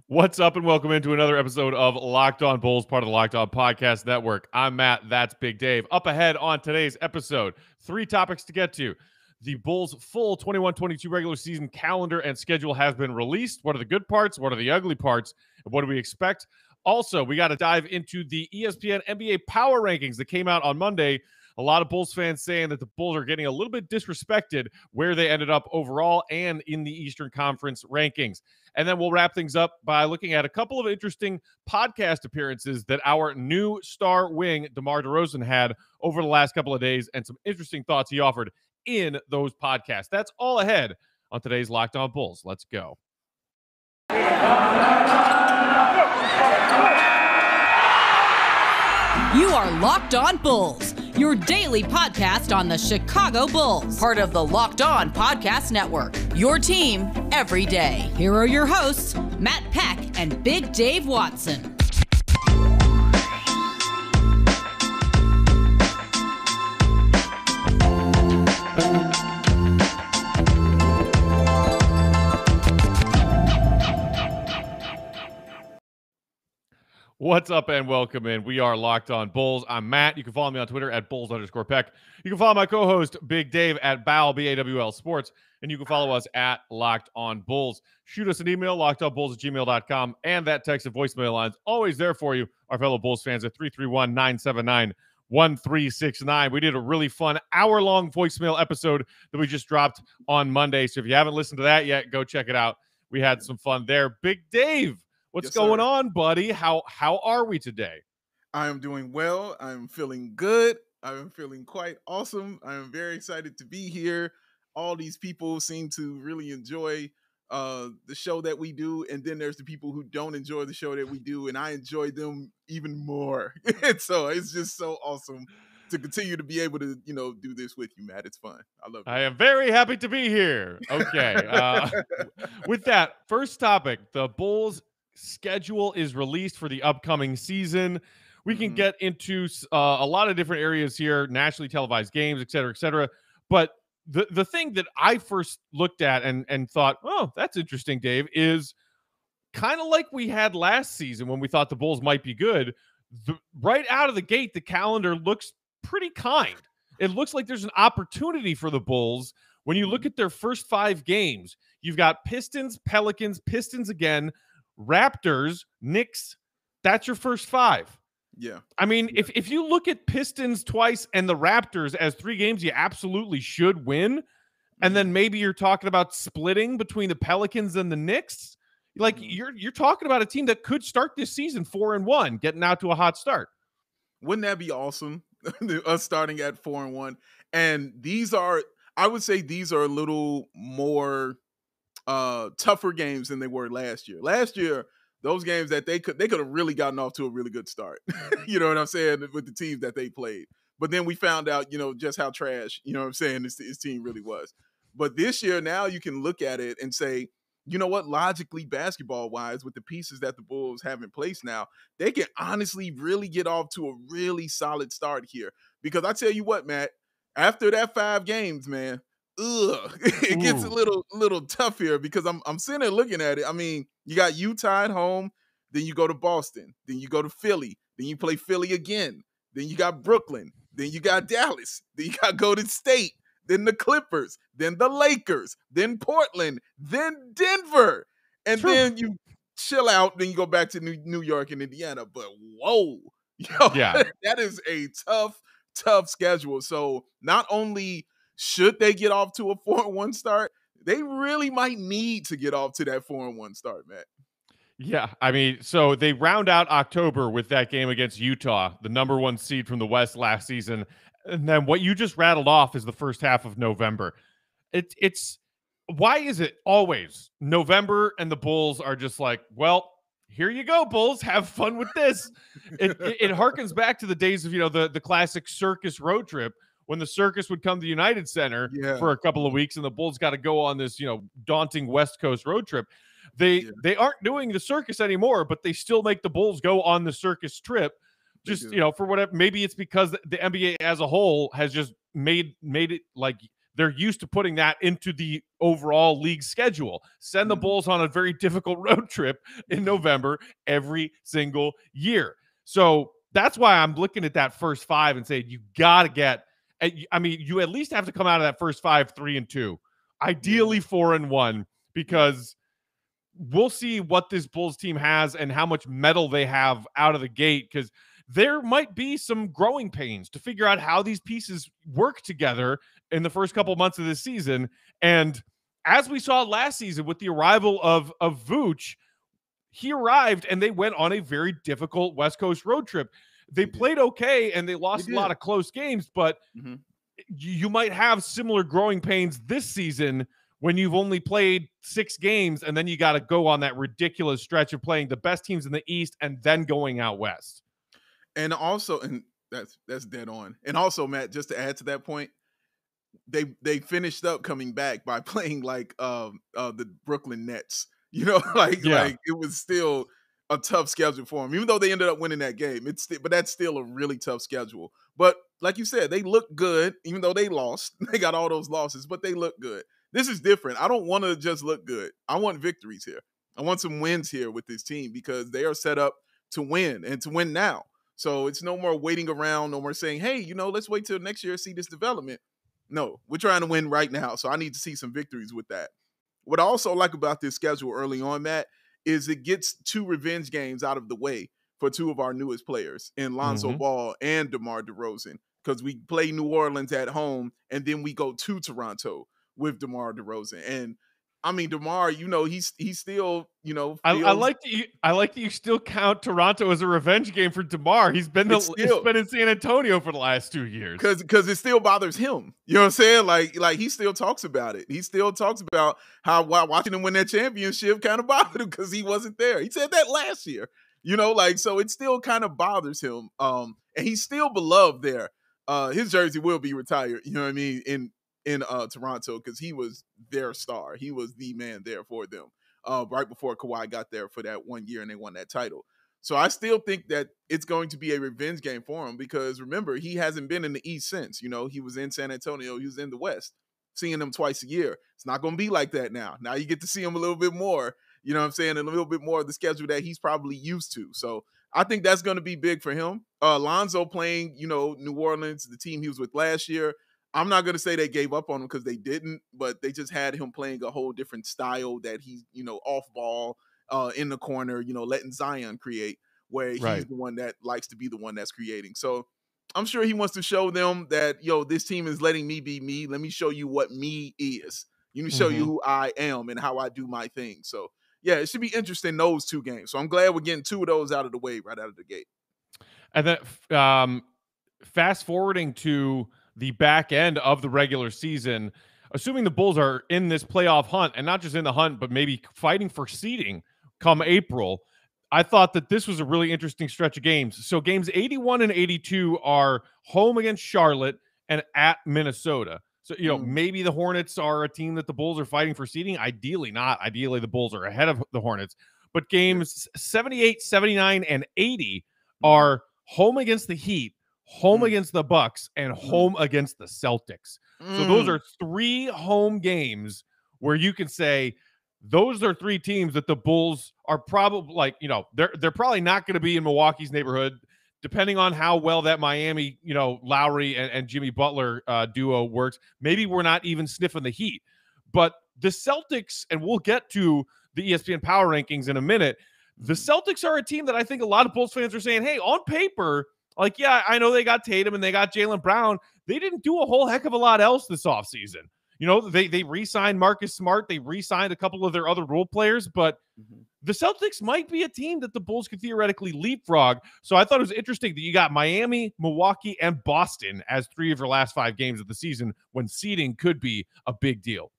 What's up, and welcome into another episode of Locked On Bulls, part of the Locked On Podcast Network. I'm Matt, that's Big Dave. Up ahead on today's episode, 3 topics to get to. The Bulls' full 21-22 regular season calendar and schedule has been released. What are the good parts? What are the ugly parts? And what do we expect? Also, we got to dive into the ESPN NBA Power Rankings that came out on Monday. A lot of Bulls fans saying that the Bulls are getting a little bit disrespected where they ended up overall and in the Eastern Conference rankings. And then we'll wrap things up by looking at a couple of interesting podcast appearances that our new star wing, DeMar DeRozan, had over the last couple of days and some interesting thoughts he offered in those podcasts. That's all ahead on today's Locked On Bulls. Let's go. You are Locked On Bulls, your daily podcast on the Chicago Bulls, part of the Locked On Podcast Network, your team every day. Here are your hosts, Matt Peck and Big Dave Watson. What's up and welcome in. We are Locked On Bulls. I'm Matt. You can follow me on Twitter at Bulls_Peck. You can follow my co-host Big Dave at BAWL, BAWL Sports. And you can follow us at Locked On Bulls. Shoot us an email, lockedonbulls@gmail.com. And that text and voicemail line's always there for you, our fellow Bulls fans, at 331-979-1369. We did a really fun hour-long voicemail episode that we just dropped on Monday. So if you haven't listened to that yet, go check it out. We had some fun there. Big Dave, what's going on, buddy? How are we today? I am doing well. I'm feeling good. I'm feeling quite awesome. I am very excited to be here. All these people seem to really enjoy the show that we do, and then there's the people who don't enjoy the show that we do, and I enjoy them even more. And so it's just so awesome to continue to be able to, do this with you, Matt. It's fun. I love it. I am very happy to be here. Okay. With that, first topic, the Bulls schedule is released for the upcoming season. We can get into a lot of different areas here, nationally televised games, et cetera, et cetera. But the thing that I first looked at and thought, oh, that's interesting, Dave, is kind of like we had last season when we thought the Bulls might be good. Right out of the gate, the calendar looks pretty kind. It looks like there's an opportunity for the Bulls. When you look at their first 5 games, you've got Pistons, Pelicans, Pistons again, Raptors, Knicks. That's your first 5. Yeah. I mean, if you look at Pistons twice and the Raptors as 3 games you absolutely should win, and then maybe you're talking about splitting between the Pelicans and the Knicks, like you're talking about a team that could start this season 4-1, getting out to a hot start. Wouldn't that be awesome? Us starting at 4-1. And I would say these are a little more tougher games than they were last year. Last year, those games that they could have really gotten off to a really good start. You know what I'm saying? With the teams that they played. But then we found out, just how trash, what I'm saying, his team really was. But this year, now you can look at it and say, you know what, logically, basketball-wise, with the pieces that the Bulls have in place now, they can honestly really get off to a really solid start here. Because I tell you what, Matt, after that 5 games, man, it gets a little tough here because I'm sitting there looking at it. I mean, you got Utah at home, then you go to Boston, then you go to Philly, then you play Philly again, then you got Brooklyn, then you got Dallas, then you got Golden State, then the Clippers, then the Lakers, then Portland, then Denver, and then you chill out, then you go back to New York and Indiana. But whoa, that is a tough schedule. So not only should they get off to a 4-1 start, they really might need to get off to that 4-1 start, Matt. Yeah, I mean, so they round out October with that game against Utah, the number 1 seed from the West last season. And then what you just rattled off is the first half of November. It's why is it always November and the Bulls are just like, well, here you go, Bulls, have fun with this. It harkens back to the days of, the classic circus road trip when the circus would come to the United Center for a couple of weeks and the Bulls got to go on this, daunting West Coast road trip. They aren't doing the circus anymore, but they still make the Bulls go on the circus trip. Just, for whatever, maybe it's because the NBA as a whole has just made it like they're used to putting that into the overall league schedule. Send the Bulls on a very difficult road trip in November every single year. So that's why I'm looking at that first 5 and saying you got to get, I mean, you at least have to come out of that first 5 3-2, ideally 4-1, because we'll see what this Bulls team has and how much metal they have out of the gate, because there might be some growing pains to figure out how these pieces work together in the first couple months of this season. And as we saw last season with the arrival of Vooch, he arrived and they went on a very difficult West Coast road trip. They played okay and they lost a lot of close games, but you might have similar growing pains this season when you've only played 6 games and then you got to go on that ridiculous stretch of playing the best teams in the East and then going out West. And also, and that's dead on. And also, Matt, just to add to that point, they finished up coming back by playing like the Brooklyn Nets. You know, like it was still a tough schedule for them, even though they ended up winning that game. But that's still a really tough schedule. But like you said, they look good, even though they lost. They got all those losses, but they look good. This is different. I don't want to just look good. I want victories here. I want some wins here with this team because they are set up to win and to win now. So it's no more waiting around, no more saying, hey, you know, let's wait till next year to see this development. No, we're trying to win right now. So I need to see some victories with that. What I also like about this schedule early on, Matt, is it gets 2 revenge games out of the way for 2 of our newest players in Lonzo Ball and DeMar DeRozan, because we play New Orleans at home and then we go to Toronto with DeMar DeRozan. And I mean, DeMar, you know, he's still, you know, I like that you still count Toronto as a revenge game for DeMar. He's been in San Antonio for the last 2 years. Because it still bothers him. You know what I'm saying? Like he still talks about it. He still talks about how watching him win that championship kind of bothered him because he wasn't there. He said that last year. You know, like, so it still kind of bothers him. And he's still beloved there. His jersey will be retired, you know what I mean, in Toronto, because he was their star. He was the man there for them right before Kawhi got there for that 1 year and they won that title. So I still think that it's going to be a revenge game for him because, remember, he hasn't been in the East since. You know, he was in San Antonio. He was in the West, seeing him twice a year. It's not going to be like that now. Now you get to see him a little bit more, you know what I'm saying, and a little bit more of the schedule that he's probably used to. So I think that's going to be big for him. Lonzo playing, you know, New Orleans, the team he was with last year. I'm not going to say they gave up on him because they didn't, but they just had him playing a whole different style that he's, you know, off ball in the corner, you know, letting Zion create, where he's the one that likes to be the one that's creating. So I'm sure he wants to show them that, yo, this team is letting me be me. Let me show you what me is. Let me show you who I am and how I do my thing. So, yeah, it should be interesting, those 2 games. So I'm glad we're getting 2 of those out of the way right out of the gate. And then fast forwarding to the back end of the regular season, assuming the Bulls are in this playoff hunt, and not just in the hunt, but maybe fighting for seeding come April, I thought that this was a really interesting stretch of games. So games 81 and 82 are home against Charlotte and at Minnesota. So, you know, maybe the Hornets are a team that the Bulls are fighting for seeding. Ideally not. Ideally, the Bulls are ahead of the Hornets. But games 78, 79, and 80 are home against the Heat, home against the Bucks, and home against the Celtics. So those are 3 home games where you can say those are 3 teams that the Bulls are probably, like, you know, they're probably not going to be in Milwaukee's neighborhood, depending on how well that Miami, you know, Lowry and Jimmy Butler duo works. Maybe we're not even sniffing the Heat. But the Celtics, and we'll get to the ESPN Power Rankings in a minute, the Celtics are a team that I think a lot of Bulls fans are saying, hey, on paper, like, yeah, I know they got Tatum and they got Jaylen Brown. They didn't do a whole heck of a lot else this offseason. You know, they re-signed Marcus Smart. They re-signed a couple of their other role players, but the Celtics might be a team that the Bulls could theoretically leapfrog. So I thought it was interesting that you got Miami, Milwaukee, and Boston as 3 of your last 5 games of the season when seeding could be a big deal.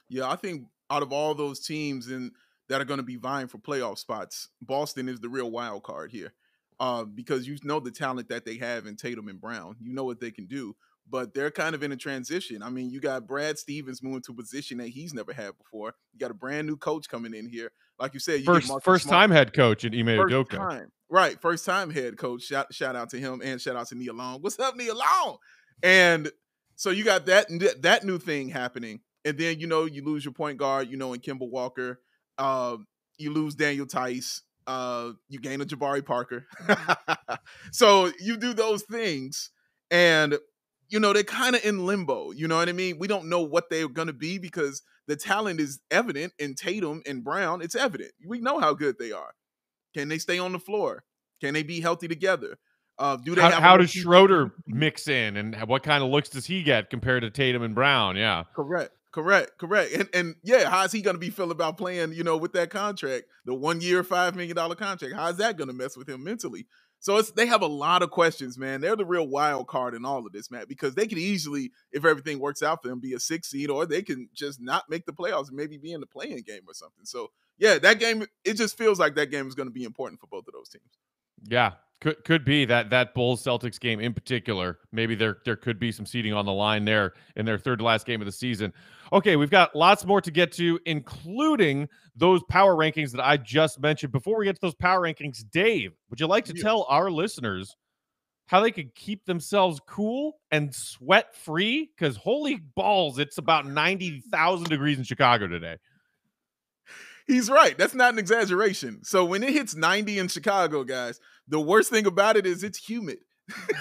Yeah, I think out of all those teams that are going to be vying for playoff spots, Boston is the real wild card here. Because you know the talent that they have in Tatum and Brown. You know what they can do, but they're kind of in a transition. I mean, you got Brad Stevens moving to a position that he's never had before. You got a brand new coach coming in here. Like you said, first time head coach in Ime Udoka. Right, first time head coach. Shout out to him and shout out to Nia Long. What's up, Nia Long? And So you got that new thing happening. And then, you lose your point guard, in Kemba Walker. You lose Daniel Tice. You gain a Jabari Parker. So you do those things, and they're kind of in limbo. You know what I mean? We don't know what they're going to be because the talent is evident in Tatum and Brown. It's evident. We know how good they are. Can they stay on the floor? Can they be healthy together? Do they? How does Schroeder mix in, and what kind of looks does he get compared to Tatum and Brown? Yeah, correct. And yeah, how's he going to be feeling about playing, with that contract, the 1 year, $5 million contract? How's that going to mess with him mentally? So they have a lot of questions, man. They're the real wild card in all of this, Matt, because they could easily, if everything works out for them, be a 6 seed, or they can just not make the playoffs and maybe be in the play-in game or something. So yeah, that game, it just feels like that game is going to be important for both of those teams. Yeah. Could be that Bulls Celtics game in particular. Maybe there could be some seeding on the line there in their third to last game of the season. Okay, we've got lots more to get to, including those power rankings that I just mentioned. Before we get to those power rankings, Dave, would you like to tell our listeners how they could keep themselves cool and sweat free? Because holy balls, it's about 90,000 degrees in Chicago today. He's right. That's not an exaggeration. So when it hits 90 in Chicago, guys, the worst thing about it is it's humid.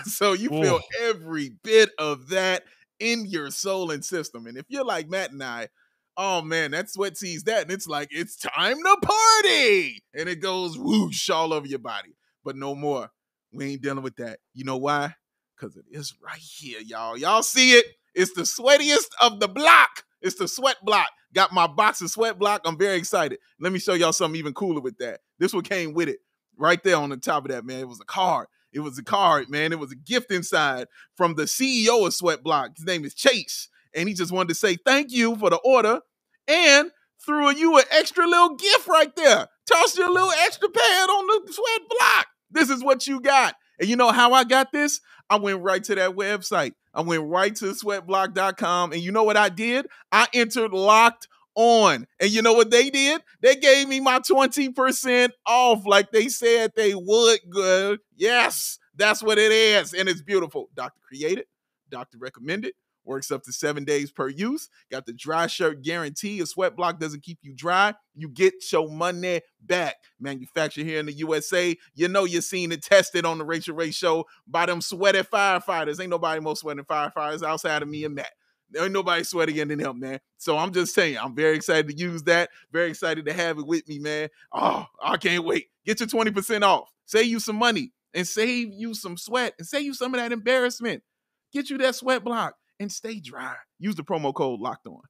So you feel every bit of that in your soul and system. And if you're like Matt and I, oh man, that sweat sees that. And it's like, it's time to party. And it goes whoosh all over your body. But no more. We ain't dealing with that. You know why? Because it is right here, y'all. Y'all see it? It's the sweatiest of the block. It's the sweat block. Got my box of sweat block. I'm very excited. Let me show y'all something even cooler with that. This one came with it. Right there on the top of that, man. It was a card. It was a card, man. It was a gift inside from the CEO of Sweat Block. His name is Chase. And he just wanted to say thank you for the order and threw you an extra little gift right there. Toss you a little extra pad on the Sweat Block. This is what you got. And you know how I got this? I went right to that website. I went right to sweatblock.com. And you know what I did? I entered Locked On. And you know what they did? They gave me my 20% off like they said they would. Good. Yes, that's what it is. And it's beautiful. Doctor created, doctor recommended. Works up to 7 days per use. Got the dry shirt guarantee. A Sweat Block doesn't keep you dry. You get your money back. Manufactured here in the USA. You know you're seen and tested on the Rachel Ray Show by them sweaty firefighters. Ain't nobody more sweating firefighters outside of me and Matt. There ain't nobody sweatier than him, man. So I'm just saying, I'm very excited to use that. Very excited to have it with me, man. Oh, I can't wait. Get your 20% off. Save you some money and save you some sweat and save you some of that embarrassment. Get you that Sweat Block and stay dry. Use the promo code Locked On.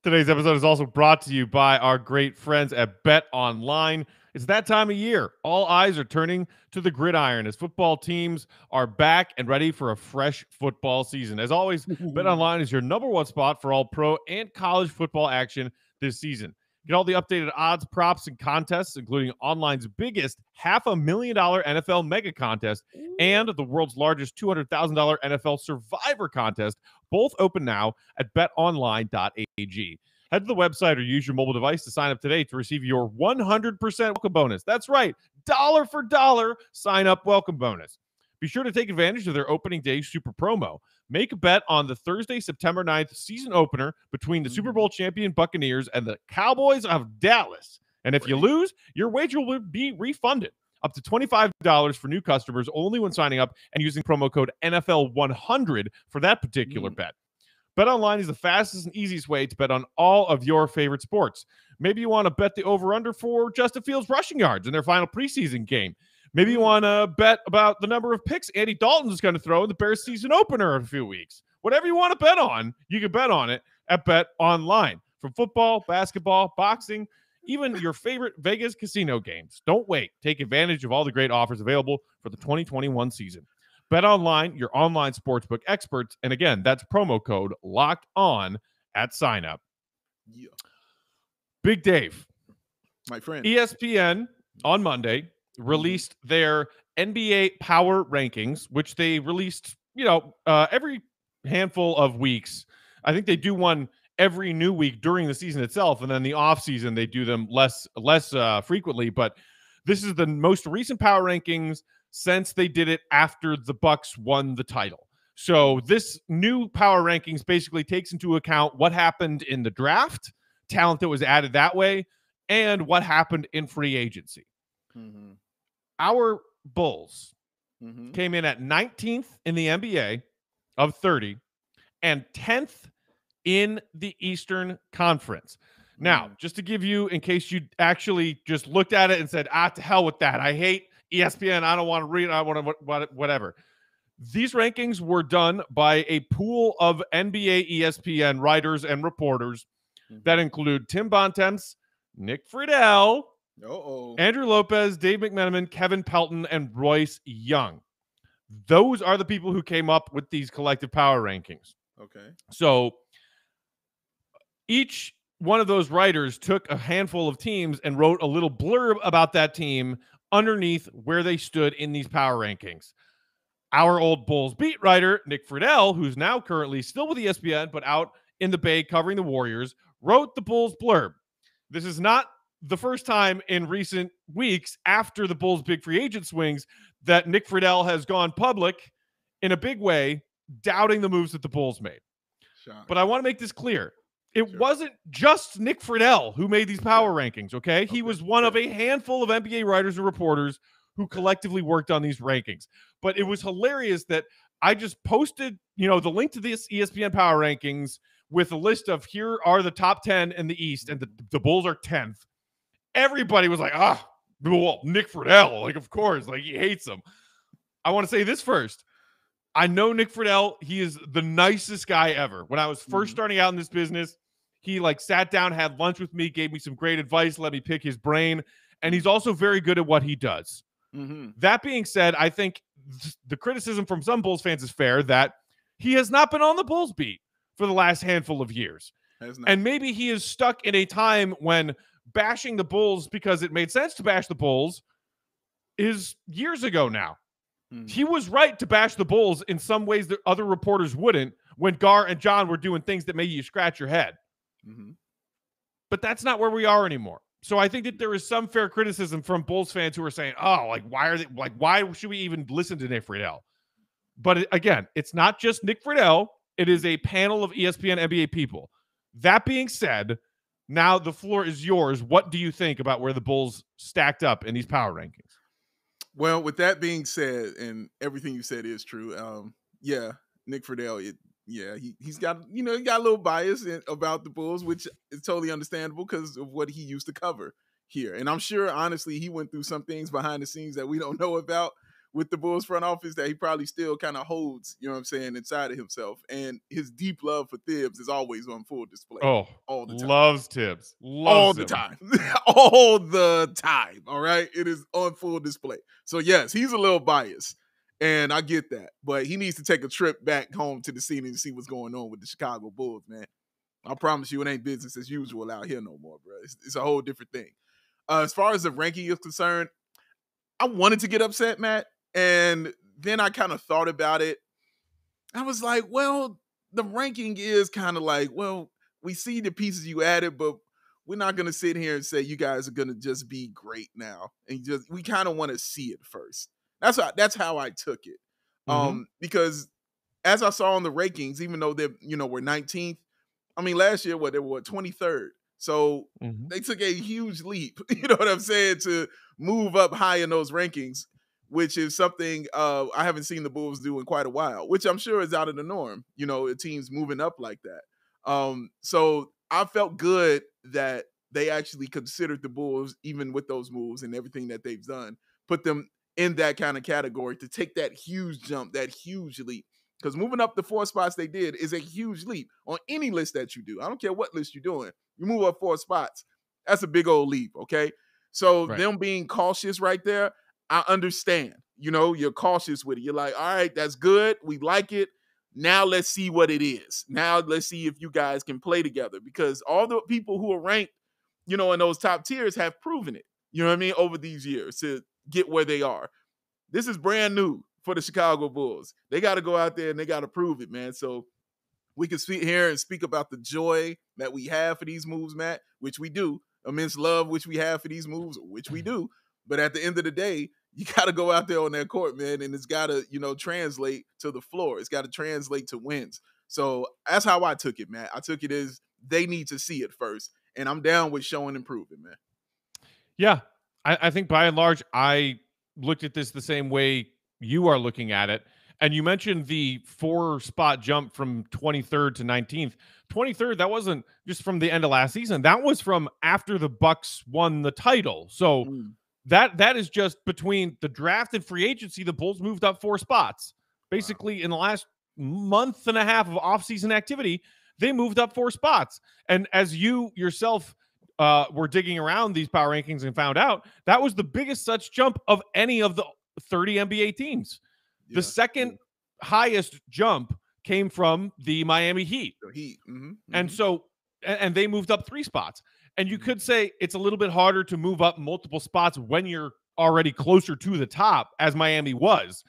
Today's episode is also brought to you by our great friends at Bet Online. It's that time of year. All eyes are turning to the gridiron as football teams are back and ready for a fresh football season. As always, Bet Online is your number one spot for all pro and college football action this season. Get all the updated odds, props, and contests, including online's biggest $500,000 NFL mega contest and the world's largest $200,000 NFL Survivor contest, both open now at betonline.ag. Head to the website or use your mobile device to sign up today to receive your 100% welcome bonus. That's right, dollar for dollar sign-up welcome bonus. Be sure to take advantage of their opening day super promo. Make a bet on the Thursday, September 9th season opener between the Super Bowl champion Buccaneers and the Cowboys of Dallas. And if you lose, your wager will be refunded. Up to $25 for new customers only when signing up and using promo code NFL100 for that particular bet. BetOnline is the fastest and easiest way to bet on all of your favorite sports. Maybe you want to bet the over-under for Justin Fields' rushing yards in their final preseason game. Maybe you want to bet about the number of picks Andy Dalton is going to throw in the Bears season opener in a few weeks. Whatever you want to bet on, you can bet on it at Bet Online. From football, basketball, boxing, even your favorite Vegas casino games. Don't wait. Take advantage of all the great offers available for the 2021 season. Bet Online, your online sportsbook experts. And again, that's promo code Locked On at sign up. Yeah. Big Dave. My friend. ESPN on Monday released their NBA Power Rankings, which they released, every handful of weeks. I think they do one every new week during the season itself, and then the off season they do them less frequently. But this is the most recent Power Rankings since they did it after the Bucks won the title. So this new power rankings basically takes into account what happened in the draft, talent that was added that way, and what happened in free agency. Mm-hmm. Our Bulls Mm-hmm. came in at 19th in the NBA of 30 and 10th in the Eastern Conference. Now, just to give you, in case you actually just looked at it and said, to hell with that. I hate ESPN. I don't want to read. I want to whatever. These rankings were done by a pool of NBA ESPN writers and reporters that include Tim Bontemps, Nick Friedell, Andrew Lopez, Dave McMenamin, Kevin Pelton, and Royce Young. Those are the people who came up with these collective power rankings. Okay. So each one of those writers took a handful of teams and wrote a little blurb about that team underneath where they stood in these power rankings. Our old Bulls beat writer, Nick Friedell, who's now currently still with ESPN, but out in the Bay covering the Warriors, wrote the Bulls blurb. This is not the first time in recent weeks after the Bulls' big free agent swings that Nick Friedell has gone public in a big way, doubting the moves that the Bulls made. But I want to make this clear. It wasn't just Nick Friedell who made these power rankings, okay? He was one of a handful of NBA writers and reporters who collectively worked on these rankings. But it was hilarious that I just posted, the link to this ESPN Power Rankings with a list of here are the top 10 in the East, and the Bulls are 10th. Everybody was like, well, Nick Friedell, like, of course, like, he hates him. I want to say this first. I know Nick Friedell. He is the nicest guy ever. When I was first starting out in this business, he sat down, had lunch with me, gave me some great advice, let me pick his brain, and he's also very good at what he does. That being said, I think the criticism from some Bulls fans is fair that he has not been on the Bulls beat for the last handful of years. And maybe he is stuck in a time when bashing the Bulls because it made sense to bash the Bulls is years ago now. He was right to bash the Bulls in some ways that other reporters wouldn't when Gar and John were doing things that made you scratch your head. But that's not where we are anymore. So I think that there is some fair criticism from Bulls fans who are saying, why should we even listen to Nick Friedell? But again, it's not just Nick Friedell. It is a panel of ESPN NBA people. That being said, now the floor is yours. What do you think about where the Bulls stacked up in these power rankings? Well, with that being said, and everything you said is true. Nick Friedell, he's got he got a little bias about the Bulls, which is totally understandable because of what he used to cover here. And I'm sure, honestly, he went through some things behind the scenes that we don't know about with the Bulls front office that he probably still kind of holds, inside of himself. And his deep love for Thibs is always on full display. Oh, all the time. Loves Thibs. All the time. All the time. All right. It is on full display. So yes, he's a little biased. And I get that. But he needs to take a trip back home to the scene and see what's going on with the Chicago Bulls, man. I promise you it ain't business as usual out here no more, bro. It's a whole different thing. As far as the ranking is concerned, I wanted to get upset, Matt. And then I kind of thought about it. I was like, well, the ranking is kind of like, well, we see the pieces you added, but we're not going to sit here and say you guys are going to just be great now. And we kind of want to see it first. That's how I took it. Because as I saw on the rankings, even though they're, we're 19th, I mean, last year, they were 23rd. So they took a huge leap, you know what I'm saying, to move up high in those rankings, which is something I haven't seen the Bulls do in quite a while, which I'm sure is out of the norm, teams moving up like that. So I felt good that they actually considered the Bulls, even with those moves and everything that they've done, put them in that kind of category to take that huge jump, that huge leap. Because moving up the 4 spots they did is a huge leap on any list that you do. I don't care what list you're doing. You move up 4 spots. That's a big old leap, okay? So them being cautious right there, I understand. You're cautious with it. You're like, all right, that's good. We like it. Now let's see what it is. Now let's see if you guys can play together. Because all the people who are ranked, in those top tiers have proven it, over these years to get where they are. This is brand new for the Chicago Bulls. They got to go out there and they got to prove it, man. So we can sit here and speak about the joy that we have for these moves, Matt, which we do. Immense love, which we have for these moves, which we do. But at the end of the day, you got to go out there on that court, man, and it's got to, translate to the floor. It's got to translate to wins. So that's how I took it, man. I took it as they need to see it first, and I'm down with showing and proving, man. Yeah, I think by and large, I looked at this the same way you are looking at it. And you mentioned the 4-spot jump from 23rd to 19th. 23rd, that wasn't just from the end of last season. That was from after the Bucks won the title. So that is just between the draft and free agency. The Bulls moved up 4 spots. Basically, in the last month and a half of offseason activity, they moved up 4 spots. And as you yourself were digging around these power rankings and found out, that was the biggest such jump of any of the 30 NBA teams. The second highest jump came from the Miami Heat. And so, and they moved up 3 spots. And you could say it's a little bit harder to move up multiple spots when you're already closer to the top, as Miami was.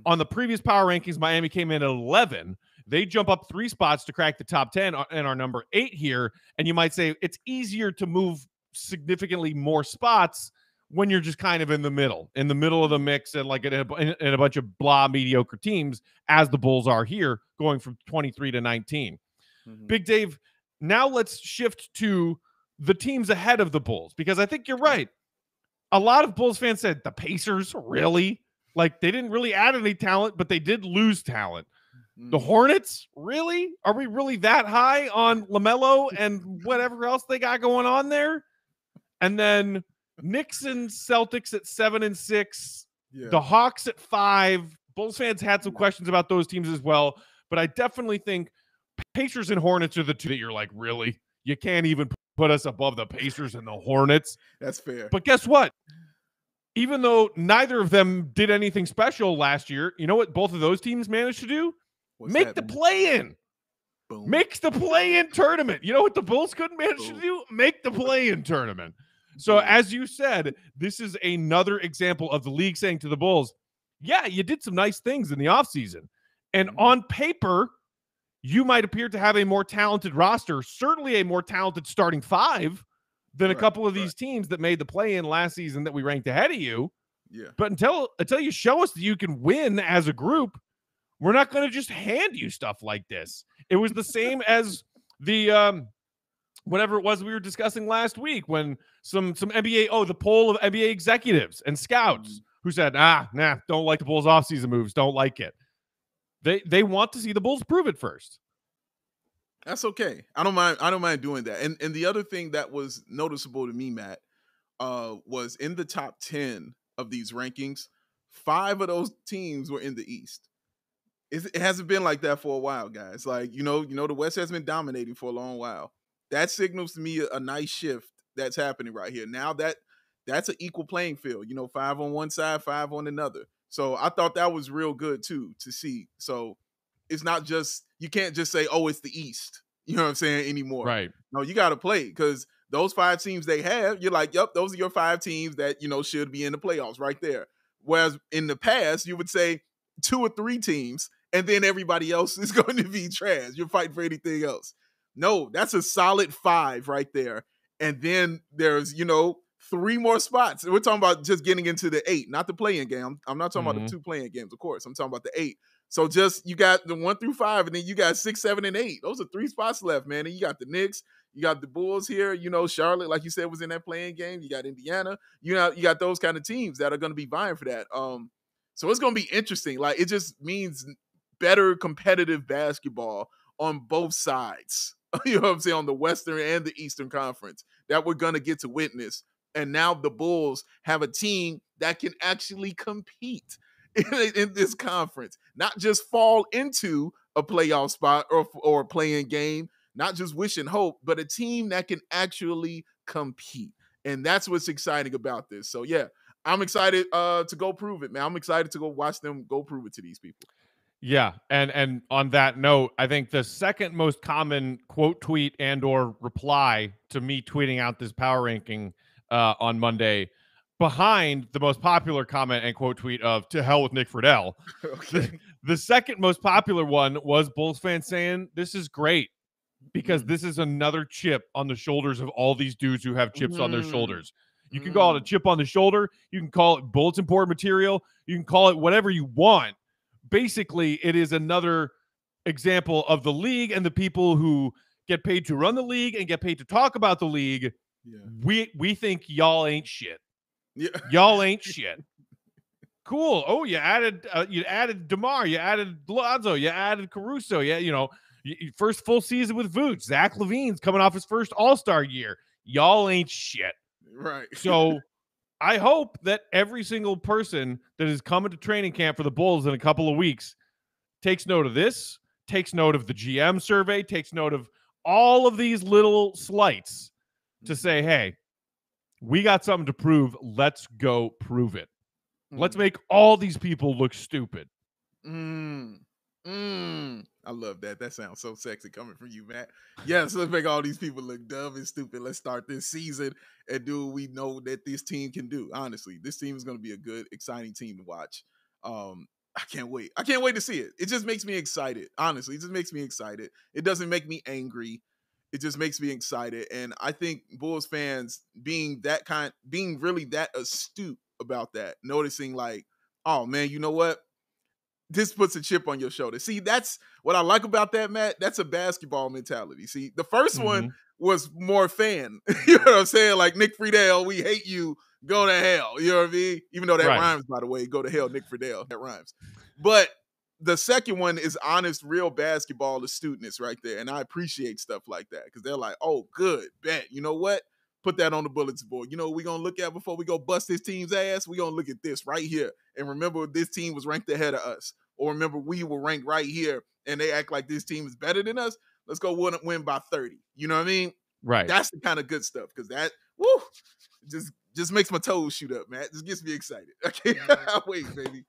On the previous power rankings, Miami came in at 11. They jump up 3 spots to crack the top 10 and are number 8 here. And you might say it's easier to move significantly more spots when you're just kind of in the middle of the mix, and like in a bunch of blah mediocre teams, as the Bulls are here, going from 23 to 19. Big Dave, now let's shift to the teams ahead of the Bulls, because I think you're right. A lot of Bulls fans said, the Pacers, really? Like, they didn't really add any talent, but they did lose talent. The Hornets, really? Are we really that high on LaMelo and whatever else they got going on there? And then Knicks and Celtics at 7 and 6, the Hawks at 5. Bulls fans had some questions about those teams as well, but I definitely think Pacers and Hornets are the 2 that you're like, really? You can't even put us above the Pacers and the Hornets. That's fair. But guess what? Even though neither of them did anything special last year, you know what both of those teams managed to do? Make the play-in. Makes the play-in tournament. You know what the Bulls couldn't manage to do? Make the play-in tournament. So as you said, this is another example of the league saying to the Bulls, yeah, you did some nice things in the offseason. And on paper, you might appear to have a more talented roster, certainly a more talented starting 5 than a couple of these teams that made the play-in last season that we ranked ahead of you. But until you show us that you can win as a group, we're not going to just hand you stuff like this. It was the same as the whatever it was we were discussing last week, when some NBA, the poll of NBA executives and scouts who said, don't like the Bulls offseason moves, don't like it. They want to see the Bulls prove it first. That's okay. I don't mind doing that. And the other thing that was noticeable to me, Matt, was in the top 10 of these rankings, 5 of those teams were in the East. It hasn't been like that for a while, guys. Like, the West has been dominating for a long while. That signals to me a nice shift that's happening right here. Now that's an equal playing field, 5 on one side, 5 on another. So I thought that was real good too, to see. So it's not just, you can't just say, oh, it's the East, you know what I'm saying, anymore. Right. No, you got to play, because those 5 teams they have, you're like, yep, those are your 5 teams that, should be in the playoffs right there. Whereas in the past, you would say 2 or 3 teams, and then everybody else is going to be trash. You're fighting for anything else. No, that's a solid 5 right there. And then there's, 3 more spots. We're talking about just getting into the 8, not the play-in game. I'm not talking about the 2 play-in games, of course. I'm talking about the 8. So just, you got the 1 through 5, and then you got 6, 7, and 8. Those are 3 spots left, man. And you got the Knicks, you got the Bulls here, Charlotte, like you said, was in that play-in game. You got Indiana. You got those kind of teams that are going to be vying for that. So it's going to be interesting. Like, it just means better competitive basketball on both sides. You know what I'm saying? On the Western and the Eastern Conference that we're going to get to witness. And now the Bulls have a team that can actually compete in this conference, not just fall into a playoff spot or a play-in game, not just wish and hope, but a team that can actually compete. And that's what's exciting about this. So, yeah, I'm excited to go prove it, man. I'm excited to go watch them go prove it to these people. Yeah, and on that note, I think the second most common quote, tweet, and or reply to me tweeting out this power ranking on Monday, behind the most popular comment and quote tweet of "to hell with Nick Friedell," the second most popular one was Bulls fans saying, "This is great because this is another chip on the shoulders of all these dudes who have chips on their shoulders." You can call it a chip on the shoulder. You can call it bulletin board material. You can call it whatever you want. Basically, it is another example of the league and the people who get paid to run the league and get paid to talk about the league. Yeah. We think y'all ain't shit. Yeah. Y'all ain't shit. Cool. Oh, you added DeMar, you added Lonzo, you added Caruso. Yeah, you know, first full season with Vooch. Zach LaVine's coming off his first All-Star year. Y'all ain't shit. Right. So I hope that every single person that is coming to training camp for the Bulls in a couple of weeks takes note of this, takes note of the GM survey, takes note of all of these little slights to say, hey, we got something to prove. Let's go prove it. Let's make all these people look stupid. I love that. That sounds so sexy coming from you, Matt. Yes, let's make all these people look dumb and stupid. Let's start this season and do what we know that this team can do. Honestly, this team is going to be a good, exciting team to watch. I can't wait. I can't wait to see it. It just makes me excited. Honestly, it just makes me excited. It doesn't make me angry. It just makes me excited. And I think Bulls fans being really that astute about that, noticing like, oh man, you know what? This puts a chip on your shoulder. See, that's what I like about that, Matt. That's a basketball mentality. See, the first one was more fan. You know what I'm saying? Like Nick Friedell, we hate you, go to hell. You know what I mean? Even though that rhymes, by the way, go to hell, Nick Friedell. That rhymes. But the second one is honest, real basketball astuteness right there. And I appreciate stuff like that because they're like, oh, good, bet. You know what? Put that on the bulletin board. You know what we're going to look at before we go bust this team's ass? We're going to look at this right here. And remember, this team was ranked ahead of us. Or remember, we were ranked right here, and they act like this team is better than us. Let's go win by 30. You know what I mean? Right. That's the kind of good stuff because that, just makes my toes shoot up, man. It just gets me excited. I can't wait, baby.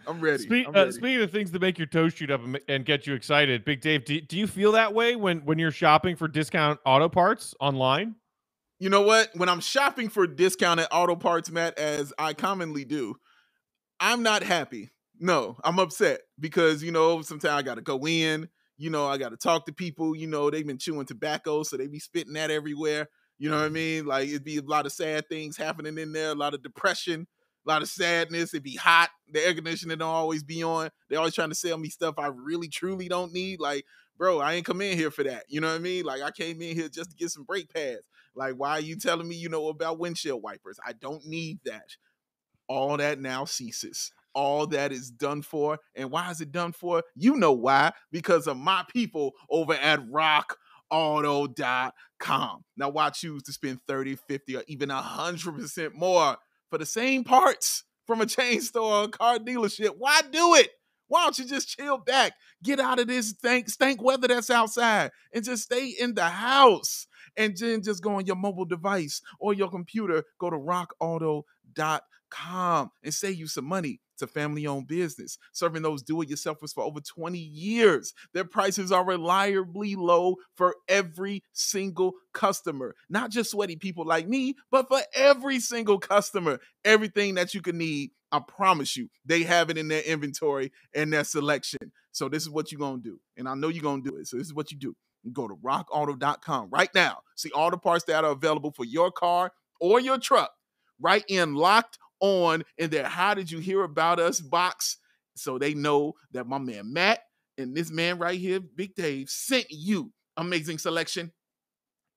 I'm ready. Speaking of things that make your toes shoot up and get you excited, Big Dave, do you feel that way when you're shopping for discount auto parts online? You know what? When I'm shopping for discounted auto parts, Matt, as I commonly do, I'm not happy. No, I'm upset because, you know, sometimes I got to go in, you know, I got to talk to people, you know, they've been chewing tobacco, so they be spitting that everywhere. You know what I mean? Like it'd be a lot of sad things happening in there, a lot of depression, a lot of sadness. It'd be hot. The air conditioning don't always be on. They're always trying to sell me stuff I really, truly don't need. Like, bro, I ain't come in here for that. You know what I mean? Like I came in here just to get some brake pads. Like, why are you telling me, you know, about windshield wipers? I don't need that. All that now ceases. All that is done for. And why is it done for? You know why. Because of my people over at RockAuto.com. Now, why choose to spend 30, 50, or even 100% more for the same parts from a chain store or a car dealership? Why do it? Why don't you just chill back, get out of this stank weather that's outside, and just stay in the house? And then just go on your mobile device or your computer, go to RockAuto.com and save you some money. It's a family-owned business, serving those do-it-yourselfers for over 20 years. Their prices are reliably low for every single customer. Not just sweaty people like me, but for every single customer. Everything that you can need, I promise you, they have it in their inventory and their selection. So this is what you're going to do. And I know you're going to do it. So this is what you do. You go to RockAuto.com right now. See all the parts that are available for your car or your truck. Right in Locked On in their How Did You Hear About Us box. So they know that my man Matt and this man right here, Big Dave, sent you amazing selection,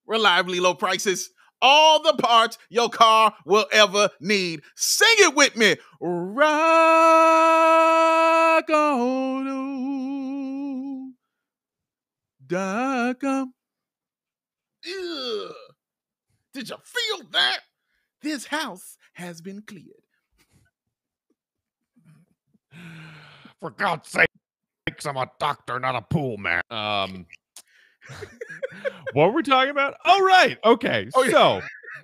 reliably low prices, all the parts your car will ever need. Sing it with me. RockAuto.com. Did you feel that? This house has been cleared. For God's sake, I'm a doctor, not a pool man. What were we talking about? Oh, right. Okay. Oh, yeah. So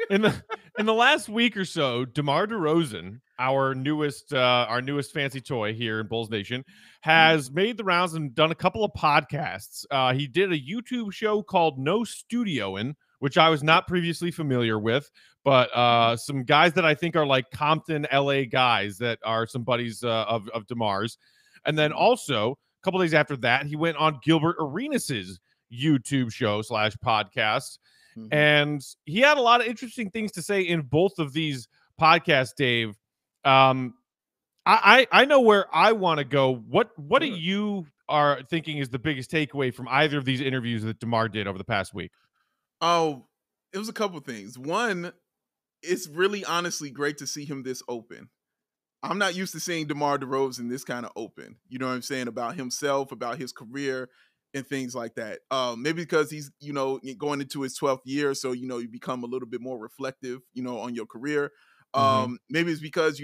in the last week or so, DeMar DeRozan, our newest fancy toy here in Bulls Nation, has made the rounds and done a couple of podcasts. He did a YouTube show called No Studioing, which I was not previously familiar with, but some guys that I think are like Compton, LA guys that are some buddies of DeMar's. And then also, a couple days after that, he went on Gilbert Arenas' YouTube show / podcast. And he had a lot of interesting things to say in both of these podcasts, Dave. I know where I want to go. What do you are thinking is the biggest takeaway from either of these interviews that DeMar did over the past week? Oh, it was a couple things. One, it's really honestly great to see him this open. I'm not used to seeing DeMar DeRozan this kind of open. You know what I'm saying? About himself, about his career, and things like that. Maybe because he's, going into his 12th year, so, you become a little bit more reflective, on your career. Maybe it's because,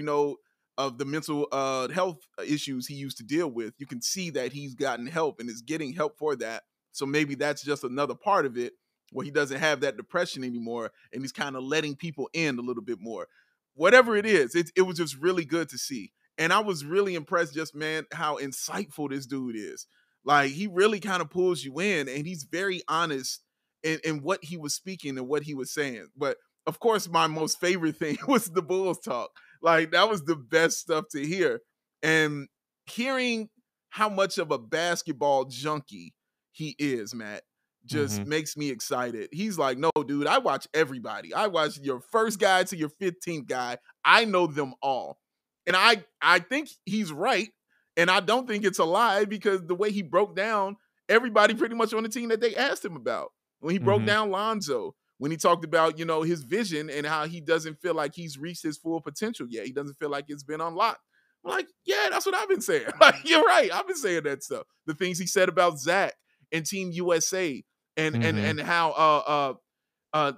of the mental health issues he used to deal with. You can see that he's gotten help and is getting help for that. So maybe that's just another part of it where he doesn't have that depression anymore and he's kind of letting people in a little bit more. Whatever it is, it was just really good to see. And I was really impressed just, man, how insightful this dude is. Like, he really kind of pulls you in, and he's very honest in what he was speaking and what he was saying. But, of course, my most favorite thing was the Bulls talk. Like, that was the best stuff to hear. And hearing how much of a basketball junkie he is, Matt, just makes me excited. He's like, no, dude, I watch everybody. I watch your first guy to your 15th guy. I know them all. And I think he's right. And I don't think it's a lie, because the way he broke down everybody pretty much on the team that they asked him about. When he broke down Lonzo, when he talked about, his vision and how he doesn't feel like he's reached his full potential yet. He doesn't feel like it's been unlocked. I'm like, yeah, that's what I've been saying. Like, you're right. I've been saying that stuff. The things he said about Zach and Team USA. And how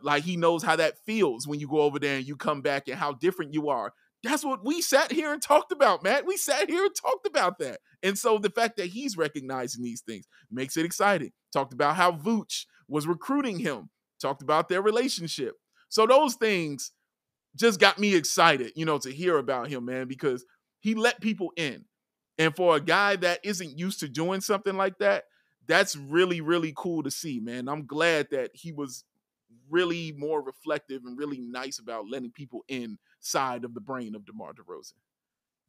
like he knows how that feels when you go over there and you come back and how different you are. That's what we sat here and talked about, Matt. We sat here and talked about that. And so the fact that he's recognizing these things makes it exciting. Talked about how Vooch was recruiting him. Talked about their relationship. So those things just got me excited, to hear about him, man, because he let people in. And for a guy that isn't used to doing something like that, that's really, really cool to see, man. I'm glad that he was really more reflective and really nice about letting people inside of the brain of DeMar DeRozan.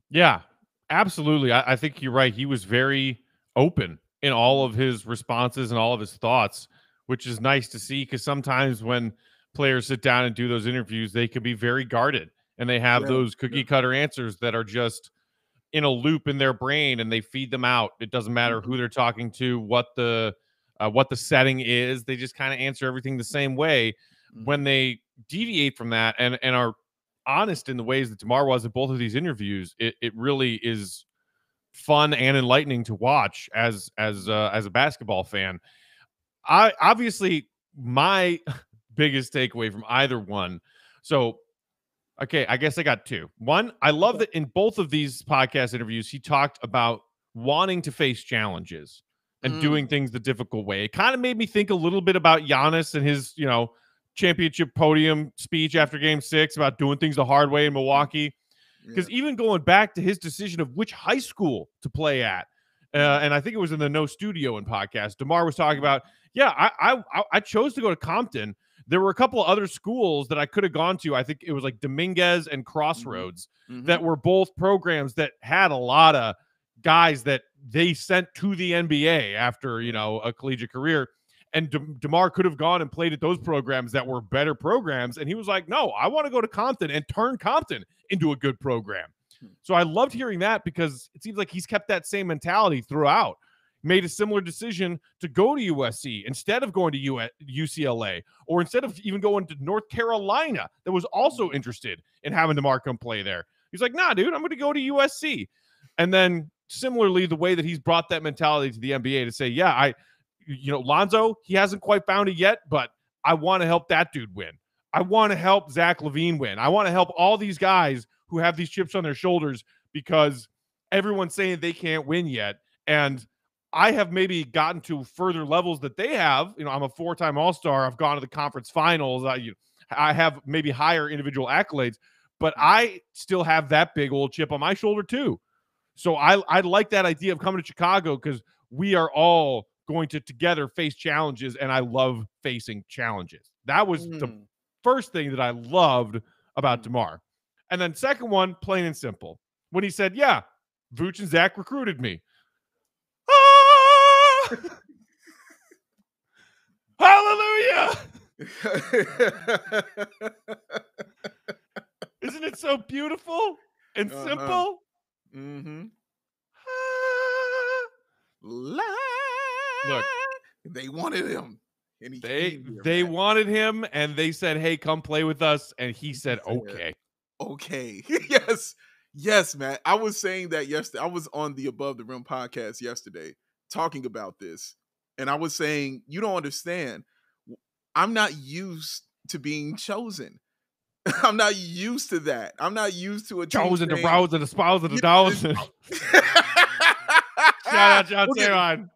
Yeah, absolutely. I think you're right. He was very open in all of his responses and all of his thoughts, which is nice to see, because sometimes when players sit down and do those interviews, they can be very guarded and they have those cookie cutter answers that are just in a loop in their brain and they feed them out. It doesn't matter who they're talking to, what the setting is. They just kind of answer everything the same way. When they deviate from that and are honest in the ways that DeMar was in both of these interviews, it really is fun and enlightening to watch as a basketball fan. Obviously my biggest takeaway from either one. So, okay, I guess I got two. One, I love that in both of these podcast interviews, he talked about wanting to face challenges and doing things the difficult way. It kind of made me think a little bit about Giannis and his, championship podium speech after Game 6 about doing things the hard way in Milwaukee. Because even going back to his decision of which high school to play at, and I think it was in the No Studio in podcast, DeMar was talking about, I chose to go to Compton. There were a couple of other schools that I could have gone to. I think it was like Dominguez and Crossroads that were both programs that had a lot of guys that they sent to the NBA after, a collegiate career. And DeMar could have gone and played at those programs that were better programs. And he was like, no, I want to go to Compton and turn Compton into a good program. So I loved hearing that, because it seems like he's kept that same mentality throughout. Made a similar decision to go to USC instead of going to UCLA, or instead of even going to North Carolina, that was also interested in having DeMar come play there. He's like, nah, dude, I'm going to go to USC. And then similarly, the way that he's brought that mentality to the NBA to say, Lonzo, he hasn't quite found it yet, but I want to help that dude win. I want to help Zach LaVine win. I want to help all these guys who have these chips on their shoulders, because everyone's saying they can't win yet. And I have maybe gotten to further levels that they have. I'm a 4-time All-Star. I've gone to the conference finals. I have maybe higher individual accolades, but I still have that big old chip on my shoulder too. So I like that idea of coming to Chicago, because we are all going to together face challenges, and I love facing challenges. That was the first thing that I loved about DeMar. And then second one, plain and simple, when he said, yeah, Vooch and Zach recruited me. Hallelujah. Isn't it so beautiful and simple? Mm-hmm. Look, they wanted him. And he they wanted him, and they said, hey, come play with us. And he said, okay. Okay. Yes. Yes, man. I was saying that yesterday. I was on the Above the Rim podcast yesterday talking about this. And I was saying, you don't understand. I'm not used to being chosen. I'm not used to that. I'm not used to a chosen, the browse, and the spouse, and the dollars. Shout out, John Saron.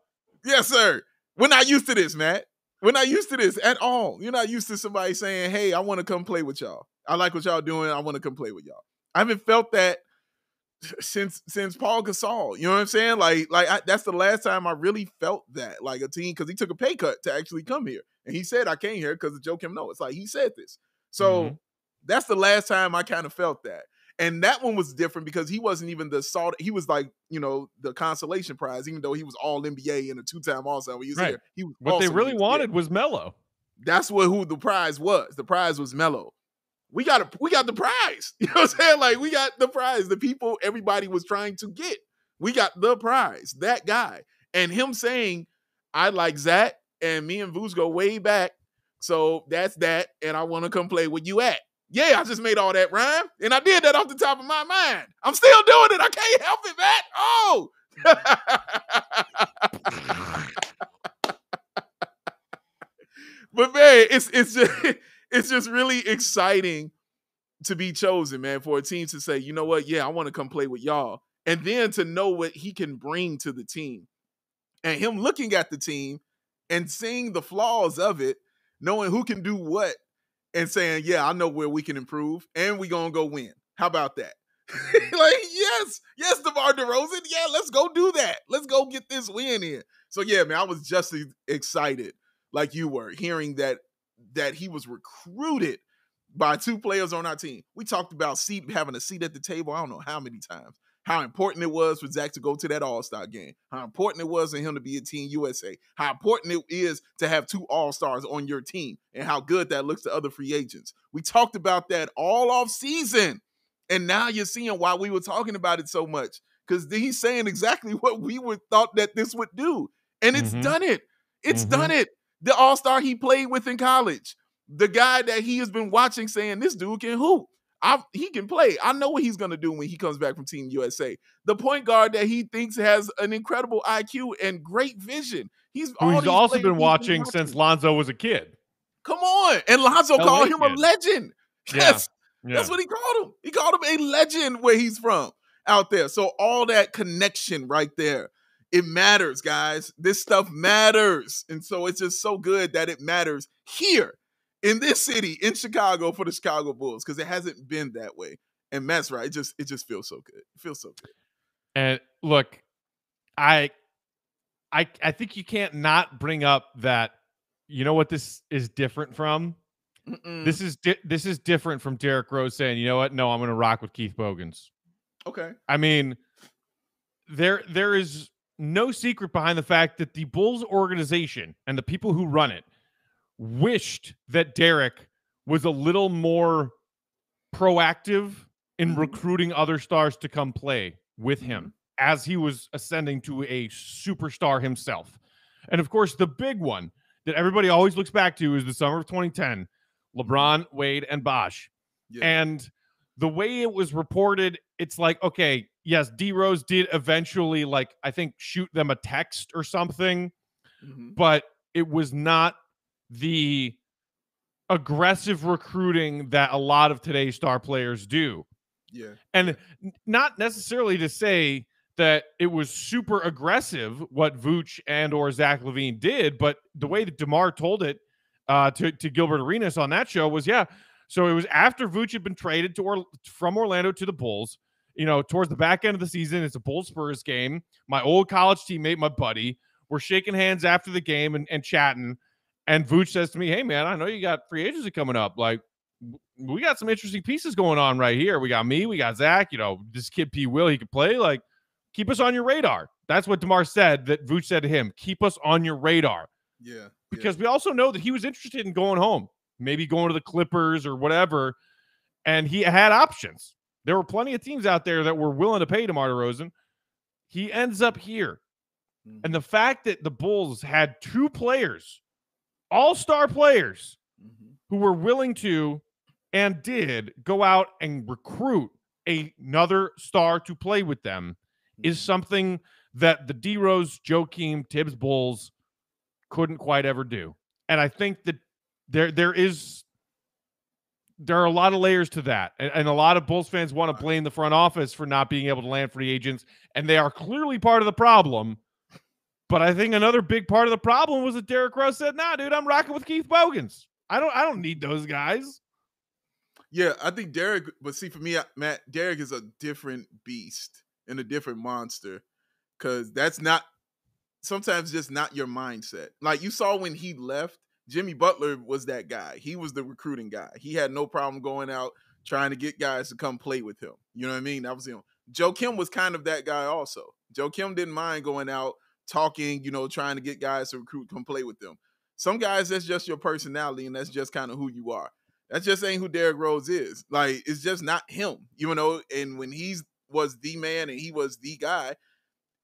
Yes, sir. We're not used to this, Matt. We're not used to this at all. You're not used to somebody saying, hey, I want to come play with y'all. I like what y'all doing. I want to come play with y'all. I haven't felt that since Paul Gasol. You know what I'm saying? That's the last time I really felt that, like a team, because he took a pay cut to actually come here. And he said, I came here because of Joakim Noah. It's like he said this. So that's the last time I kind of felt that. And that one was different because he wasn't even the salt. He was like, the consolation prize, even though he was all NBA and a 2-time All-Star when he was here. He was what they really wanted was Melo. That's who the prize was. The prize was Melo. We got the prize. You know what I'm saying? Like, we got the prize. The people everybody was trying to get. We got the prize. That guy. And him saying, I like Zach, and me and Vooch go way back. So that's that. And I want to come play where you at. Yeah, I just made all that rhyme. And I did that off the top of my mind. I'm still doing it. I can't help it, Matt. Oh. But man, it's just really exciting to be chosen, man, for a team to say, you know what? Yeah, I want to come play with y'all. And then to know what he can bring to the team. And him looking at the team and seeing the flaws of it, knowing who can do what, and saying, yeah, I know where we can improve, and we going to go win. How about that? Like, yes, DeMar DeRozan. Yeah, let's go do that. Let's go get this win in. So, yeah, man, I was just as excited like you were, hearing that he was recruited by 2 players on our team. We talked about having a seat at the table I don't know how many times. How important it was for Zach to go to that All-Star game. How important it was for him to be at Team USA. How important it is to have 2 All-Stars on your team. And how good that looks to other free agents. We talked about that all off season. And now you're seeing why we were talking about it so much. Because he's saying exactly what we thought that this would do. And it's done it. It's done it. The All-Star he played with in college. The guy that he has been watching saying, this dude can hoop. He can play. I know what he's going to do when he comes back from Team USA. The point guard that he thinks has an incredible IQ and great vision. He's also been watching since Lonzo was a kid. Come on. And Lonzo called him a legend. Yes. Yeah. That's what he called him. He called him a legend where he's from out there. So all that connection right there, it matters, guys. This stuff matters. And so it's just so good that it matters here in this city, in Chicago, for the Chicago Bulls, because it hasn't been that way. And Matt's right. It just feels so good. It feels so good. And look, I think you can't not bring up that. You know what this is different from? This is different from Derrick Rose saying, you know what? No, I'm going to rock with Keith Bogans. Okay. I mean, there is no secret behind the fact that the Bulls organization and the people who run it wished that Derrick was a little more proactive in recruiting other stars to come play with him as he was ascending to a superstar himself. And of course, the big one that everybody always looks back to is the summer of 2010, LeBron, Wade, and Bosh. Yeah. And the way it was reported, it's like, okay, yes, D-Rose did eventually, like, I think, shoot them a text or something, but it was not the aggressive recruiting that a lot of today's star players do. Yeah. And not necessarily to say that it was super aggressive what Vooch and or Zach LaVine did, but the way that DeMar told it to Gilbert Arenas on that show was, yeah, so it was after Vooch had been traded from Orlando to the Bulls, towards the back end of the season. It's a Bulls-Spurs game. My old college teammate, my buddy, we're shaking hands after the game and chatting. And Vooch says to me, hey, man, I know you got free agency coming up. Like, we got some interesting pieces going on right here. We got me. We got Zach. This kid P. Will, he could play. Like, keep us on your radar. That's what DeMar said, that Vooch said to him. Keep us on your radar. Yeah. Because we also know that he was interested in going home. maybe going to the Clippers or whatever, and he had options. There were plenty of teams out there that were willing to pay DeMar DeRozan. He ends up here. And the fact that the Bulls had 2 players, all-star players, who were willing to and did go out and recruit another star to play with them is something that the D-Rose, Joakim, Tibbs Bulls couldn't quite ever do. And I think that there are a lot of layers to that. And a lot of Bulls fans want to blame the front office for not being able to land free agents, and they are clearly part of the problem. But I think another big part of the problem was that Derrick Rose said, nah, dude, I'm rocking with Keith Bogans. I don't need those guys. Yeah, I think Derrick, but see, for me, Matt, Derrick is a different beast and a different monster, because that's not sometimes just not your mindset. Like you saw when he left, Jimmy Butler was that guy. He was the recruiting guy. He had no problem going out trying to get guys to come play with him. You know what I mean? That was him. Joakim was kind of that guy also. Joakim didn't mind going out, talking, trying to get guys to recruit, come play with them. Some guys, that's just your personality, and that's just kind of who you are. That just ain't who Derrick Rose is. Like, it's just not him, and when he was the man and he was the guy,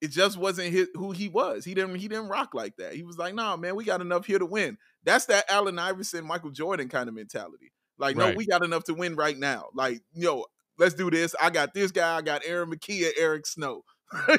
it just wasn't who he was. He didn't rock like that. He was like, nah, man, we got enough here to win. That's that Allen Iverson, Michael Jordan kind of mentality. Like, right. No, we got enough to win right now. Like, let's do this. I got this guy. I got Aaron McKee and Eric Snow.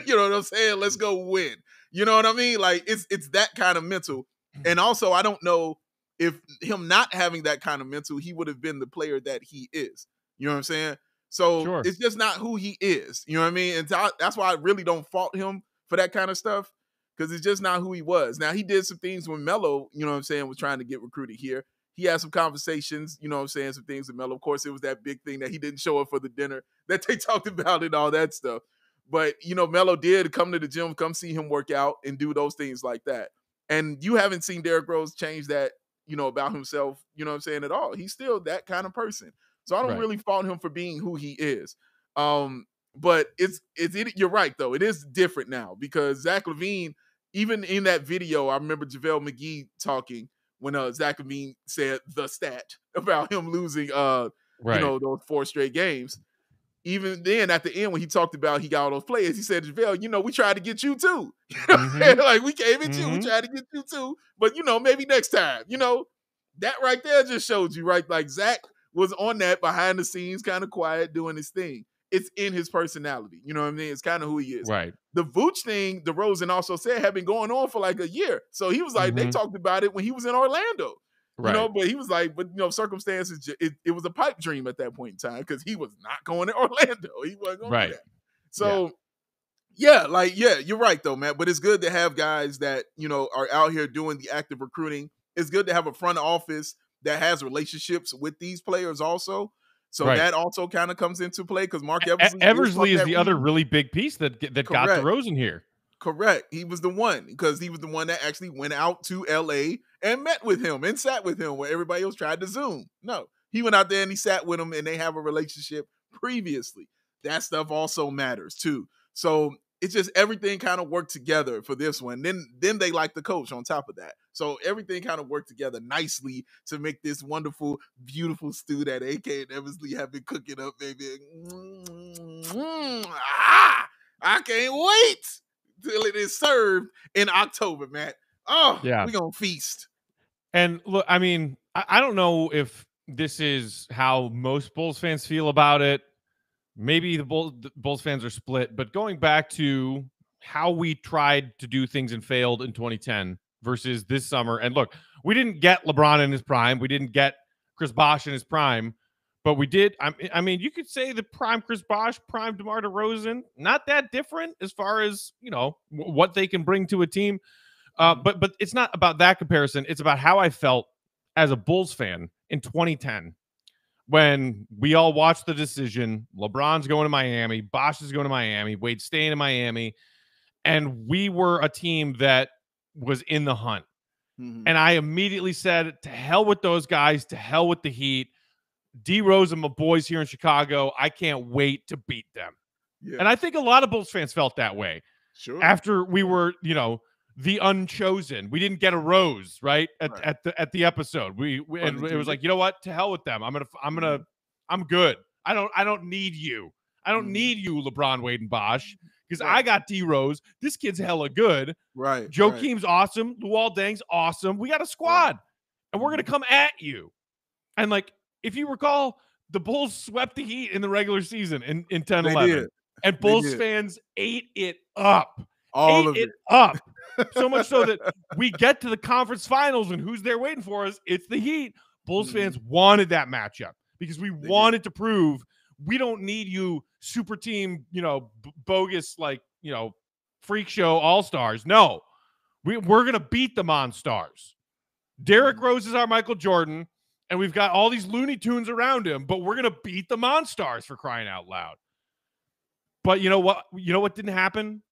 You know what I'm saying? Let's go win. You know what I mean? Like, it's that kind of mental. And also, I don't know if him not having that kind of mental, he would have been the player that he is. You know what I'm saying? So sure. It's just not who he is. You know what I mean? And that's why I really don't fault him for that kind of stuff, because it's just not who he was. Now, he did some things when Melo, was trying to get recruited here. He had some conversations, some things with Melo. Of course, it was that big thing that he didn't show up for the dinner that they talked about and all that stuff. But, Melo did come to the gym, come see him work out and do those things like that. And you haven't seen Derrick Rose change that, about himself, at all. He's still that kind of person. So I don't really fault him for being who he is. But you're right, though. It is different now because Zach LaVine, even in that video, I remember JaVale McGee talking when Zach LaVine said the stat about him losing, those 4 straight games. Even then, at the end, when he talked about he got all those players, he said, JaVale, we tried to get you too. Like, we came at you. We tried to get you too. But, maybe next time. That right there just showed you, right? Like, Zach was on that behind the scenes, kind of quiet, doing his thing. It's in his personality. You know what I mean? It's kind of who he is. Right. The Vooch thing, DeRozan also said, had been going on for like a year. So he was like, they talked about it when he was in Orlando. Right. But he was like, circumstances, it was a pipe dream at that point in time because he was not going to Orlando. He wasn't going to do that. So, you're right, though, Matt. But it's good to have guys that, are out here doing the active recruiting. It's good to have a front office that has relationships with these players also. So that also kind of comes into play because Mark Eversley is the other really big piece that got DeRozan here. Correct. He was the one because he was the one that actually went out to LA and met with him and sat with him where everybody else tried to Zoom. No, he went out there and he sat with him and they have a relationship previously. That stuff also matters too. So it's just everything kind of worked together for this one. Then they like the coach on top of that. So everything kind of worked together nicely to make this wonderful, beautiful stew that AK and Eversley have been cooking up, baby. I can't wait till it is served in October, Matt. Oh, yeah. We're going to feast. And look, I mean, I don't know if this is how most Bulls fans feel about it. Maybe the Bulls fans are split, but going back to how we tried to do things and failed in 2010 versus this summer. And look, we didn't get LeBron in his prime. We didn't get Chris Bosh in his prime, but we did. I mean, you could say the prime Chris Bosh, prime DeMar DeRozan, not that different as far as, what they can bring to a team. But it's not about that comparison. It's about how I felt as a Bulls fan in 2010 when we all watched the decision. LeBron's going to Miami, Bosh is going to Miami, Wade's staying in Miami, and we were a team that was in the hunt. Mm-hmm. And I immediately said, to hell with those guys, to hell with the Heat. D-Rose and my boys here in Chicago, I can't wait to beat them. Yeah. And I think a lot of Bulls fans felt that way. Sure. After we were, the unchosen. We didn't get a rose, right? Right. At the episode. We and it was like, you know what? To hell with them. I'm good. I don't need you. I don't need you, LeBron, Wade, and Bosh, because I got D Rose. This kid's hella good. Right. Joakim's awesome. Luol Deng's awesome. We got a squad, and we're gonna come at you. And like, if you recall, the Bulls swept the Heat in the regular season in 10-11. And Bulls fans ate it up. All of it up. So much so that we get to the conference finals, and who's there waiting for us? It's the Heat. Bulls fans wanted that matchup because we wanted to prove we don't need you super team, bogus, freak show all-stars. No, we're going to beat the Monstars. Derrick Rose is our Michael Jordan, and we've got all these Looney Tunes around him, but we're going to beat the Monstars, for crying out loud. But you know what? You know what didn't happen?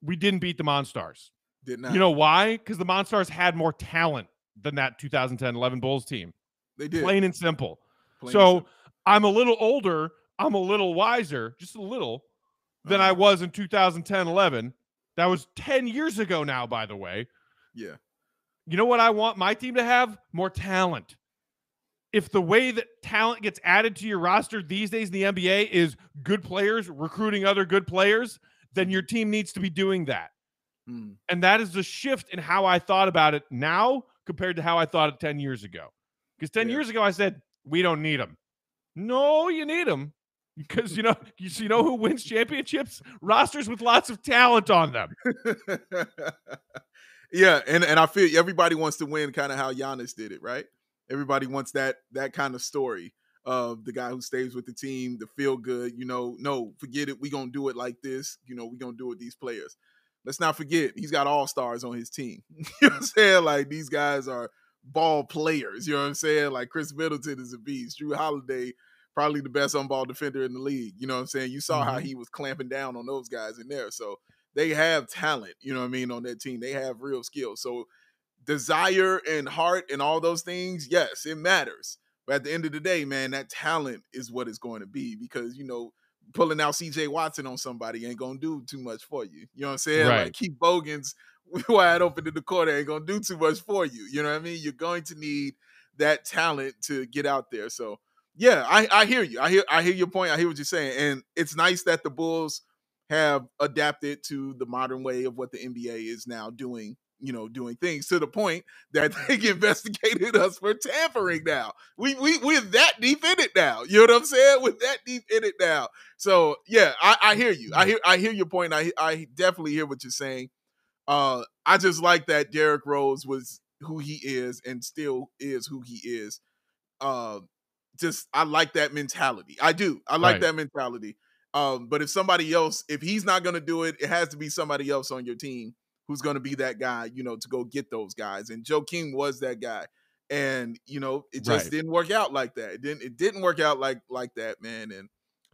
We didn't beat the Monstars. Did not. You know why? Because the Monstars had more talent than that 2010-11 Bulls team. They did. Plain and simple. So I'm a little older. I'm a little wiser, just a little, than I was in 2010-11. That was 10 years ago now, by the way. Yeah. You know what I want my team to have? More talent. If the way that talent gets added to your roster these days in the NBA is good players recruiting other good players, then your team needs to be doing that. And that is the shift in how I thought about it now compared to how I thought it 10 years ago. Because 10 years ago I said, we don't need them. No, you need them. Because, you know who wins championships? Rosters with lots of talent on them. Yeah, and I feel everybody wants to win kind of how Giannis did it, right? Everybody wants that kind of story of the guy who stays with the team, the feel good, no, forget it. We're going to do it like this. We're going to do it with these players. Let's not forget, he's got all-stars on his team. You know what I'm saying? Like, these guys are ball players. You know what I'm saying? Like, Chris Middleton is a beast. Drew Holiday, probably the best on-ball defender in the league. You know what I'm saying? You saw how he was clamping down on those guys in there. So they have talent, you know what I mean, on that team. They have real skill. So desire and heart and all those things, yes, it matters. But at the end of the day, man, that talent is what it's going to be because, pulling out CJ Watson on somebody ain't going to do too much for you. You know what I'm saying? Right. Like, Keith Bogans wide open in the corner ain't going to do too much for you. You know what I mean? You're going to need that talent to get out there. So, yeah, I hear you. I hear your point. I hear what you're saying. And it's nice that the Bulls have adapted to the modern way of what the NBA is now doing. Doing things to the point that they investigated us for tampering now. We're that deep in it now. You know what I'm saying? We're that deep in it now. So yeah, I hear you. I hear your point. I definitely hear what you're saying. I just like that Derrick Rose was who he is and still is who he is. I like that mentality. I do. I like that mentality. But if he's not going to do it, it has to be somebody else on your team who's going to be that guy, to go get those guys. And Joakim was that guy. And, it just didn't work out like that. It didn't work out like that, man. And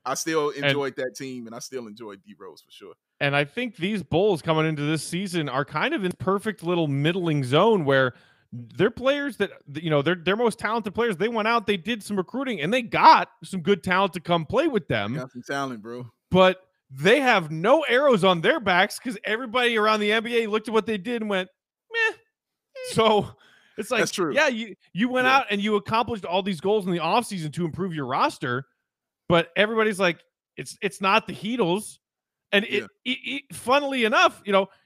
I still enjoyed that team, and I still enjoyed D Rose for sure. And I think these Bulls coming into this season are kind of in perfect little middling zone where they're players that, they're most talented players. They went out, they did some recruiting, and they got some good talent to come play with them. Got some talent, bro. But they have no arrows on their backs because everybody around the NBA looked at what they did and went, meh. So it's like, that's true. Yeah, you went out and you accomplished all these goals in the offseason to improve your roster, but everybody's like, it's not the Heatles. And it funnily enough,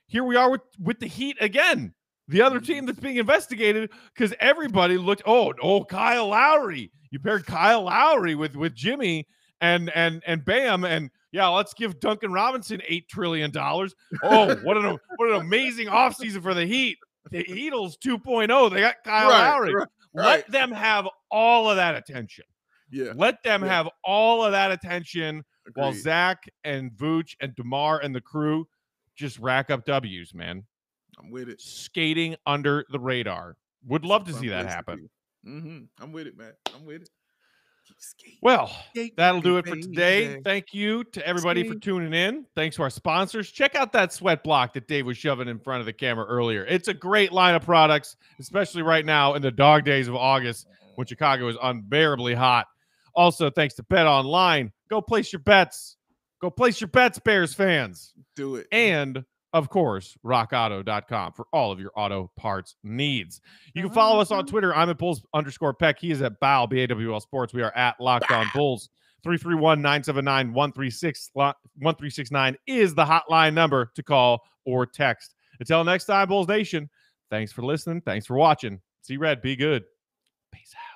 here we are with the Heat again, the other team that's being investigated because everybody looked, oh, Kyle Lowry. You paired Kyle Lowry with Jimmy and Bam, and yeah, let's give Duncan Robinson $8 trillion. Oh, what an amazing offseason for the Heat. The Heatles 2.0. They got Kyle Lowry. Let them have all of that attention. Yeah. Let them have all of that attention. Agreed. While Zach and Vooch and DeMar and the crew just rack up W's, man. I'm with it. Skating under the radar. Would love to see that happen. I'm with it, man. I'm with it. Well, that'll do it for today. Thank you to everybody for tuning in. Thanks to our sponsors. Check out that sweat block that Dave was shoving in front of the camera earlier. It's a great line of products, especially right now in the dog days of August when Chicago is unbearably hot. Also, thanks to Bet Online. Go place your bets. Go place your bets, Bears fans. Do it. And of course, RockAuto.com for all of your auto parts needs. You can follow us on Twitter. I'm at Bulls_Peck. He is at BAL, BAWL Sports. We are at Locked On Bulls. 331-979-1369 is the hotline number to call or text. Until next time, Bulls Nation, thanks for listening. Thanks for watching. See Red. Be good. Peace out.